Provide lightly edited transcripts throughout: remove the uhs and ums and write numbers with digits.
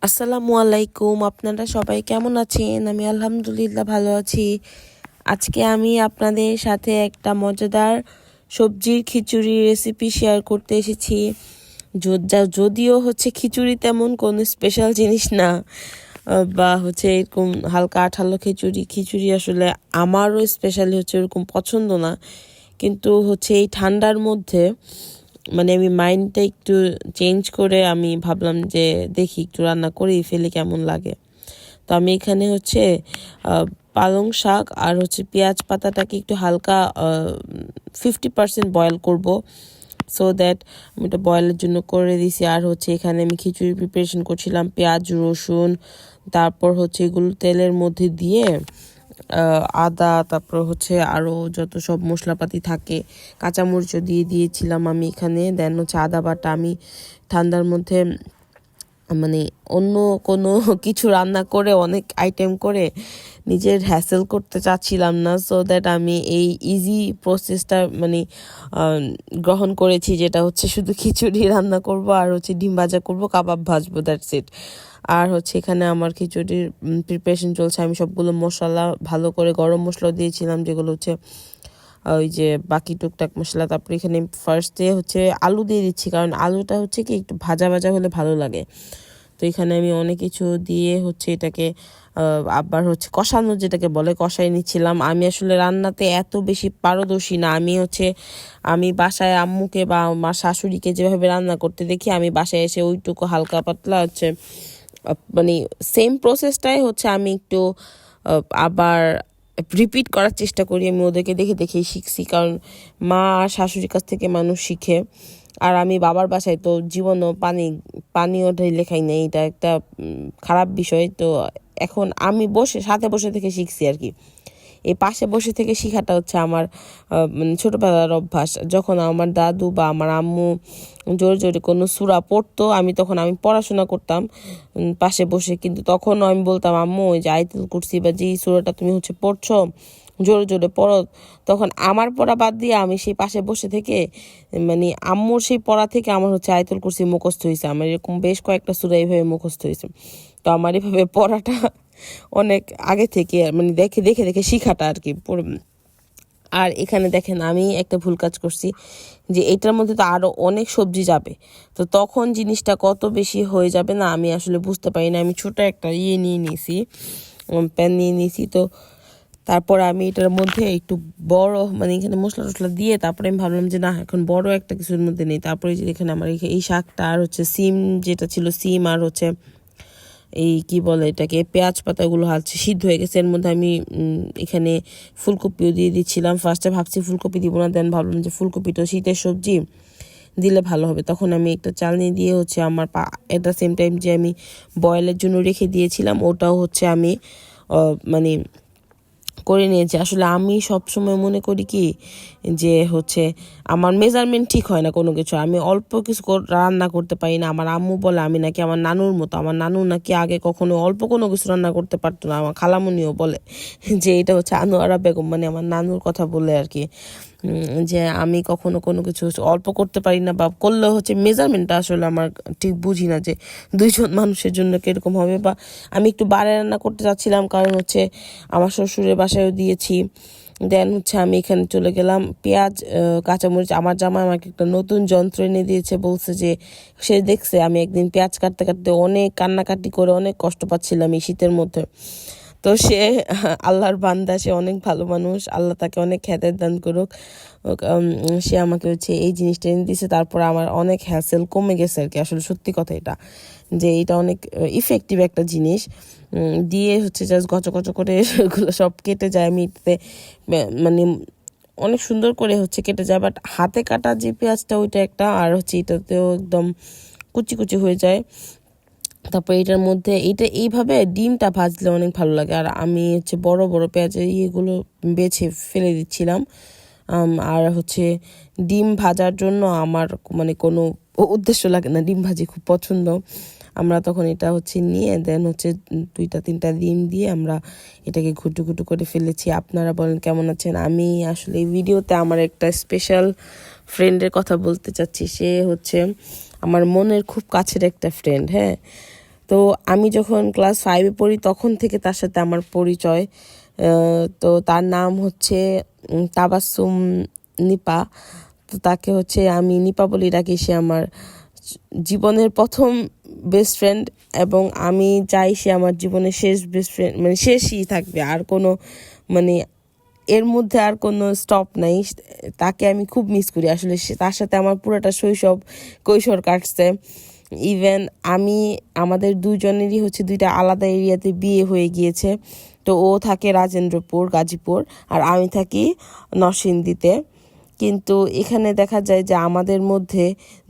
আসসালামু আলাইকুম। আপনারা সবাই কেমন আছেন? আমি আলহামদুলিল্লাহ ভালো আছি। আজকে আমি আপনাদের সাথে একটা মজাদার সবজির খিচুড়ি রেসিপি শেয়ার করতে এসেছি। যদিও খিচুড়ি তেমন কোনো স্পেশাল জিনিস না, বা এরকম হালকা আঠালো খিচুড়ি আসলে আমারও স্পেশালি এরকম পছন্দ না। কিন্তু এই ঠান্ডার মধ্যে মানে আমি মাইন্ডটা একটু চেঞ্জ করে আমি ভাবলাম যে দেখি একটু রান্না করেই ফেলি কেমন লাগে। তো আমি এখানে পালং শাক আর পেঁয়াজ পাতাটাকে একটু হালকা 50% বয়েল করব, সো দ্যাট আমি এটা বয়েলের জন্য করে দিছি। আর এখানে আমি খিচুড়ি প্রিপারেশন করছিলাম, পেঁয়াজ রসুন, তারপর এগুলো তেলের মধ্যে দিয়ে আদা, তারপর আরও যত সব মশলাপাতি থাকে, কাঁচামরিচও দিয়ে দিয়েছিলাম আমি এখানে। দেন আদা বাটা আমি ঠান্ডার মধ্যে মানে অন্য কোনো কিছু রান্না করে অনেক আইটেম করে নিজের হ্যাসেল করতে চাচ্ছিলাম না, সো দ্যাট আমি এই ইজি প্রসেসটা গ্রহণ করেছি, যেটা শুধু খিচুড়ি রান্না করব আর ডিম ভাজা করব, কাবাব ভাজবো, দ্যাটস ইট। আর এখানে আমার খিচুড়ির প্রিপারেশন চলছে। আমি সবগুলো মশলা ভালো করে, গরম মশলা দিয়েছিলাম যেগুলো ওই যে বাকি টুকটাক মশলা। তারপরে এখানে ফার্স্টে আলু দিয়ে দিচ্ছি, কারণ আলুটা কি একটু ভাজা ভাজা হলে ভালো লাগে। তো এখানে আমি অনেক কিছু দিয়ে এটাকে আবার কষানো, যেটাকে বলে, কষাই নিচ্ছিলাম। আমি আসলে রান্নাতে এত বেশি পারদর্শী না। আমি বাসায় আম্মুকে বা আমার শাশুড়িকে যেভাবে রান্না করতে দেখি, আমি বাসায় এসে ওইটুকু হালকা পাতলা মানে সেম প্রসেসটাই আমি একটু আবার রিপিট করার চেষ্টা করি। আমি ওদেরকে দেখে দেখেই শিখছি, কারণ মা আর শাশুড়ির কাছ থেকে মানুষ শিখে। আর আমি বাবার বাসায় তো জীবনও পানিও ঢেলে খাই না, এটা একটা খারাপ বিষয়। তো এখন আমি সাথে বসে থেকে শিখছি আর কি। এই পাশে বসে থেকে শেখাটা আমার মানে ছোটবেলার অভ্যাস। যখন আমার দাদু বা আমার আম্মু জোরে জোরে কোনো সূরা পড়তো, আমি পড়াশোনা করতাম পাশে বসে, কিন্তু তখনও আমি বলতাম, আম্মু ওই যে আয়াতুল কুরসি বা যে সূরাটা তুমি পড়ছো জোরে জোরে পড়ো। তখন আমার পড়া বাদ দিয়ে আমি সেই পাশে বসে থেকে মানে আম্মুর সেই পড়া থেকে আমার আয়াতুল কুরসি মুখস্থ হয়েছে। আমার এরকম বেশ কয়েকটা সূরা এইভাবে মুখস্থ হয়েছে। তো আমার এভাবে পড়াটা অনেক আগে থেকে মানে দেখে দেখে দেখে শিখাটা আর কি। আর এখানে দেখেন আমি একটা ভুল কাজ করছি, যে এটার মধ্যে তো আরও অনেক সবজি যাবে, তো তখন জিনিসটা কত বেশি হয়ে যাবে না আমি আসলে বুঝতে পারি না। আমি ছোট একটা নিয়ে নিয়েছি, প্যান নিয়ে নিয়েছি। তো তারপর আমি এটার মধ্যে একটু বড় মানে এখানে মশলা টশলা দিয়ে তারপরে আমি ভাবলাম যে না, এখন বড় একটা কিছুর মধ্যে নেই। তারপরে যে এখানে আমার এই শাকটা আর সিম যেটা ছিল, সিম আর এই কি বলে এটাকে, পেঁয়াজ পাতাগুলো সিদ্ধ হয়ে গেছে। এর মধ্যে আমি এখানে ফুলকপিও দিয়ে দিচ্ছিলাম। ফার্স্টে ভাবছি ফুলকপি দিব না, দেন ভাবলাম যে ফুলকপিটা শীতের সবজি দিলে ভালো হবে। তখন আমি একটা চালনি দিয়ে আমার এট দ্য সেম টাইম যে আমি বয়েলের জন্য রেখে দিয়েছিলাম, ওটাও আমি মানে করে নিয়েছি। আসলে আমি সবসময় মনে করি কি যে আমার মেজারমেন্ট ঠিক হয় না কোনো কিছু, আমি অল্প কিছু রান্না করতে পারি না। আমার আম্মু বলে আমি নাকি আমার নানুর মতো, আমার নানু নাকি আগে কখনো অল্প কোনো কিছু রান্না করতে পারতো না। আমার খালামুনিও বলে যে এটা আনোয়ারা বেগম, মানে আমার নানুর কথা বলে আর কি, যে আমি কখনো কোনো কিছু অল্প করতে পারি না, বা করলেও মেজারমেন্টটা আসলে আমার ঠিক বুঝি না যে দুইজন মানুষের জন্য কিরকম হবে। বা আমি একটু বাড়ে রান্না করতে চাচ্ছিলাম, কারণ আমার শ্বশুরের বাসায়ও দিয়েছি। দেন আমি এখানে চলে গেলাম পেঁয়াজ কাঁচামরিচ। আমার জামাই আমাকে একটা নতুন যন্ত্র এনে দিয়েছে, বলছে যে সে দেখছে আমি একদিন পেঁয়াজ কাটতে কাটতে অনেক কান্নাকাটি করে অনেক কষ্ট পাচ্ছিলাম এই শীতের মধ্যে। তো সে আল্লাহর বান্দা, সে অনেক ভালো মানুষ, আল্লাহ তাকে অনেক খেতের দান করুক। সে আমাকে এই জিনিসটা এনে দিয়েছে। তারপর আমার অনেক হ্যাসেল কমে গেছে আর কি। আসলে সত্যি কথা এটা, যে এটা অনেক ইফেক্টিভ একটা জিনিস। দিয়ে জাস্ট গচ গচ করে এগুলো সব কেটে যায়। আমি এটাতে মানে অনেক সুন্দর করে কেটে যায়, বাট হাতে কাটা যে পেঁয়াজটা ওইটা একটা, আর এটাতেও একদম কুচি কুচি হয়ে যায়। তারপর এটার মধ্যে এইভাবে ডিমটা ভাজলে অনেক ভালো লাগে। আর আমি বড় বড় পেঁয়াজের ইয়েগুলো বেছে ফেলে দিচ্ছিলাম। আর ডিম ভাজার জন্য আমার মানে কোনো উদ্দেশ্য লাগে না, ডিম ভাজি খুব পছন্দ। আমরা তখন এটা নিয়ে দেন 2-3টা ডিম দিয়ে আমরা এটাকে ঘুটু ঘুটু করে ফেলেছি। আপনারা বলেন কেমন আছেন? আমি আসলে এই ভিডিওতে আমার একটা স্পেশাল ফ্রেন্ডের কথা বলতে চাচ্ছি। সে আমার মনের খুব কাছের একটা ফ্রেন্ড। হ্যাঁ, তো আমি যখন ক্লাস 5-এ পড়ি তখন থেকে তার সাথে আমার পরিচয়। তো তার নাম হচ্ছে তাবাসসুম নিপা। তো তাকে হচ্ছে আমি নিপা বলি ডাকি। সে আমার জীবনের প্রথম বেস্ট ফ্রেন্ড এবং আমি চাই সে আমার জীবনের শেষ বেস্ট ফ্রেন্ড, মানে শেষই থাকবে, আর কোনো মানে এর মধ্যে আর কোনো স্টপ নাই। তাকে আমি খুব মিস করি আসলে। তার সাথে আমার পুরোটা শৈশব কৈশোর কাটছে। ইভেন আমাদের দুজনেরই হচ্ছে দুইটা আলাদা এরিয়াতে বিয়ে হয়ে গিয়েছে। তো ও থাকে রাজেন্দ্রপুর গাজীপুর আর আমি থাকি নরসিংদীতে। কিন্তু এখানে দেখা যায় যে আমাদের মধ্যে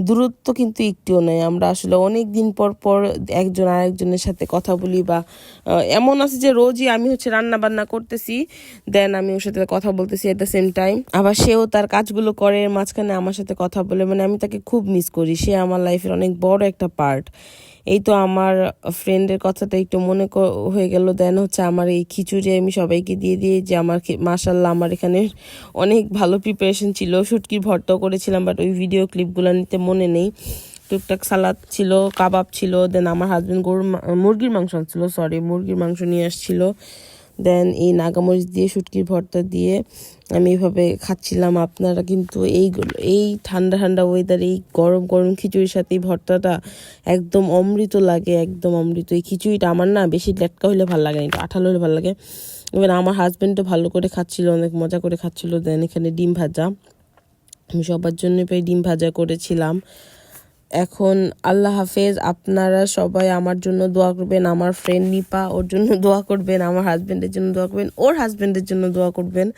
দূরত্ব কিন্তু একটুও নেই। আমরা আসলে অনেক দিন পর পর একজন আরেকজনের সাথে কথা বলি, বা এমন আছে যে রোজই আমি হচ্ছে রান্না বান্না করতেছি, দেন আমি ওর সাথে কথা বলতেছি এট দ্য সেম টাইম, আবার সেও তার কাজগুলো করে মাঝখানে আমার সাথে কথা বলে। মানে আমি তাকে খুব মিস করি। সে আমার লাইফের অনেক বড় একটা পার্ট। এই তো আমার ফ্রেন্ডের কথাটা একটু হয়ে গেল। দেন হচ্ছে আমার এই খিচুড়ি আমি সবাইকে দিয়ে দিই যে আমার মাশাল্লাহ আমার এখানে অনেক ভালো প্রিপারেশন ছিল। শুটকির ভর্তাও করেছিলাম, বাট ওই ভিডিও ক্লিপগুলো নিতে মনে নেই। টুকটাক সালাদ ছিল, কাবাব ছিল, দেন আমার হাজব্যান্ড মুরগির মাংস আনছিল, মুরগির মাংস নিয়ে আসছিল। দেন এই নাগামরিচ দিয়ে শুটকির ভর্তা দিয়ে আমি এইভাবে খাচ্ছিলাম। আপনারা কিন্তু এই ঠান্ডা ঠান্ডা ওয়েদার, এই গরম গরম খিচুড়ির সাথে এই ভর্তাটা একদম অমৃত লাগে, একদম অমৃত। এই খিচুড়িটা আমার না বেশি লেটকা হলে ভালো লাগে না, একটু আঠালো হলে ভালো লাগে। এবার আমার হাজব্যান্ডও ভালো করে খাচ্ছিল, অনেক মজা করে খাচ্ছিল। দেন এখানে ডিম ভাজা, আমি সবার জন্য ডিম ভাজা করেছিলাম। এখন আল্লাহ হাফেজ। আপনারা সবাই আমার জন্য দোয়া করবেন, আমার ফ্রেন্ড নিপা ওর জন্য দোয়া করবেন, আমার হাজব্যান্ডের জন্য দোয়া করবেন, ওর হাজব্যান্ডের জন্য দোয়া করবেন।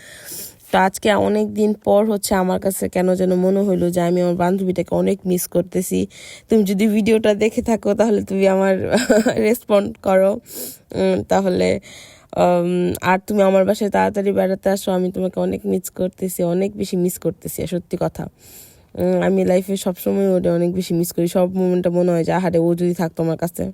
তো আজকে অনেক দিন পর হচ্ছে আমার কাছে কেন যেন মনে হলো যে আমি আমার বান্ধবীটাকে অনেক মিস করতেছি। তুমি যদি ভিডিওটা দেখে থাকো তাহলে তুমি আমার রেসপন্ড করো, তাহলে আর তুমি আমার বাসায় তাড়াতাড়ি বেড়াতে আসো। আমি তোমাকে অনেক মিস করতেছি, অনেক বেশি মিস করতেছি, সত্যি কথা। আমি লাইফে সবসময় ওটা অনেক বেশি মিস করি। সব মোমেন্টটা মনে হয় যে আহারে ও যদি থাকতো আমার কাছে।